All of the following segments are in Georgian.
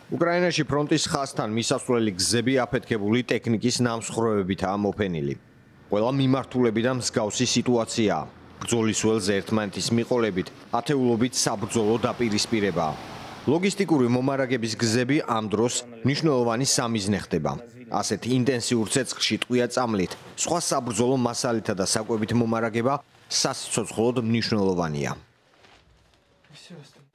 უკრაინაში ფრონტის ხაზთან მისასვლელი გზები აფეთქებული ტექნიკის ნამსხვრევებითაა მოფენილი. ყველა მიმართულებიდან მსგავსი სიტუაციაა. ბრძოლის ველზე ერთმანეთის მიყოლებით ათეულობით საბრძოლო დაპირისპირებაა. ლოგისტიკური მომარაგების გზები ამ დროს მნიშვნელოვანი სამიზნე ხდება. ასეთ ინტენსიურ ცეცხლში ტყვია წამლით, სხვა საბრძოლო მასალითა და საკვებით მომარაგება სასიცოცხლოდ მნიშვნელოვანია.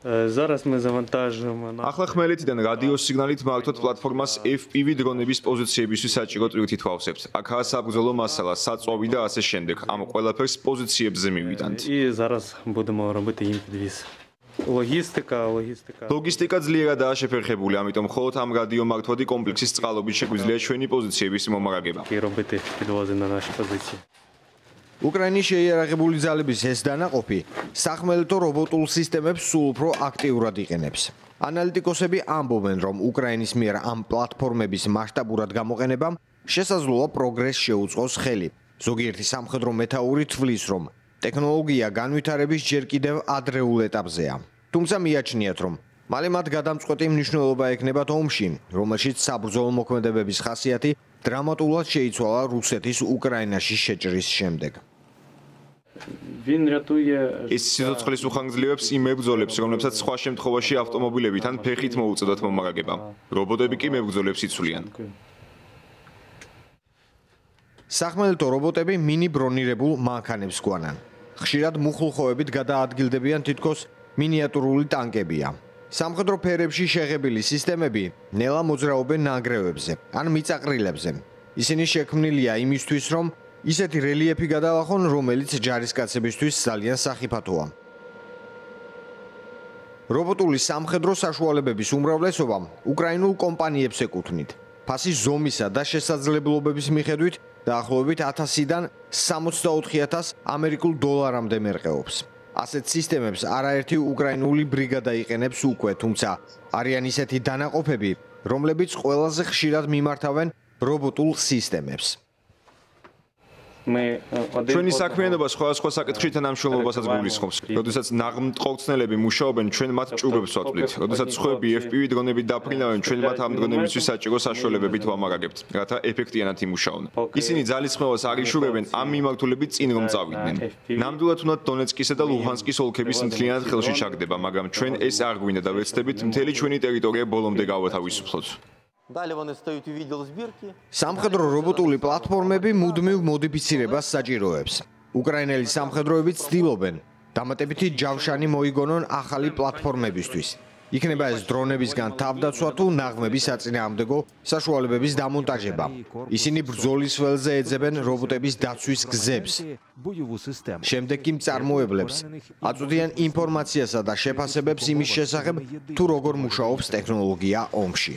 Зараз мы завантажим. ახლა ხმელეთიდან რადიოსიგნალით მართვით პლატფორმას FPV დრონების პოზიციებისთვის საჭირო ტვირთი თვალსებთ. აქაა საბრძოლო მასალა, საწვავი და ასე შემდეგ. ამ ყველაფერს პოზიციებზე მივიდანთ. И зараз будемо робити їм підвіз. ლოგისტიკა ძლიერადაა შეფერხებული, ამიტომ მხოლოდ ამ რადიომართვადი კომპლექსის წყალობით შეგვიძლია ჩვენი პოზიციების მომარაგება. робити підвози на наші позиції. უკრაინის შეიარაღებული ძალების ეს დანაყოფი სახმელეთო რობოტულ სისტემებს სულ უფრო აქტიურად იყენებს. ანალიტიკოსები ამბობენ, რომ უკრაინის მიერ ამ პლატფორმების მასშტაბურად გამოყენებამ შესაძლოა პროგრესს შეუწყოს ხელი. ზოგიერთი სამხედრო მეთაური თვლის, რომ ტექნოლოგია განვითარების ჯერ კიდევ ადრეულ ეტაპზეა. თუმცა მიაჩნიათ, რომ მალე მათ გადამწყვეტი მნიშვნელობა ექნებათ ომში, რომელშიც საბრძოლო მოქმედებების ხასიათი დრამატულად შეიცვალა რუსეთის უკრაინაში შეჭრის შემდეგ. ეს სიცოცხლის უხანგრძლივებს იმ მებრძოლებს, რომლებსაც სხვა შემთხვევაში ავტომობილებით ან ფეხით მოუწოდათ მომარაგება. რობოტები კი მებრძოლებს იცვლიან. სახმელეთო რობოტები მინი ბრონირებულ მანქანებს გვანან. ხშირად მუხლუხოვებით გადაადგილდებიან თითქოს მინიატურული ტანკებია. სამხედრო ფერებში შეღებილი სისტემები ნელა მოძრაობენ ნანგრევებზე ან მიწაყრილებზე. ისინი შექმნილია იმისთვის, რომ ისეთი რელიეფი გადალახონ, რომელიც ჯარისკაცებისთვის ძალიან სახიფათოა. რობოტული სამხედრო საშუალებების უმრავლესობა უკრაინულ კომპანიებს ეკუთვნით. ფასის ზომისა და შესაძლებლობების მიხედვით დაახლოებით 1000-დან 64,000 ამერიკულ დოლარამდე მერყეობს. ასეთ სისტემებს არაერთი უკრაინული ბრიგადა იყენებს უკვე, თუმცა არიან ისეთი დანაყოფები, რომლებიც ყველაზე ხშირად მიმართავენ რობოტულ სისტემებს. ჩვენი საქმიანობა სხვადასხვა საკითხში თანამშრომლობასაც გულისხმობს. როდესაც ნაღმტყორცნელები მუშაობენ, ჩვენ მათ ჭურვებს ვაწვდით. როდესაც სხვები FPV დრონებით დაფრინავენ, ჩვენ მათ ამ დრონებისთვის საჭირო საშუალებებით ვამარაგებთ, რათა ეფექტიანად იმუშაონ. ისინი ძალისხმევას არ იშურებენ ამ მიმართულებით წინ რომ წავიდნენ. ნამდვილად უნდა დონეცკისა და ლუჰანსკის ოლქების მთლიანად ხელში ჩაგდება, მაგრამ ჩვენ ეს არ გვინდა და ვეცდებით მთელი ჩვენი ტერიტორია ბოლომდე გავათავისუფლოთ. სამხედრო რობოტული პლატფორმები მუდმივ მოდიფიცირებას საჭიროებს. უკრაინელი სამხედროები ცდილობენ დამატებითი ჯავშანი მოიგონონ ახალი პლატფორმებისთვის. იქნება ეს დრონებისგან თავდაცვა თუ ნაღმების საწინააღმდეგო საშუალებების დამონტაჟება. ისინი ბრძოლის ველზე ეძებენ რობოტების დაცვის გზებს. შემდეგ კი მწარმოებლებს აწვდიან ინფორმაციასა და შეფასებებს იმის შესახებ, თუ როგორ მუშაობს ტექნოლოგია ომში.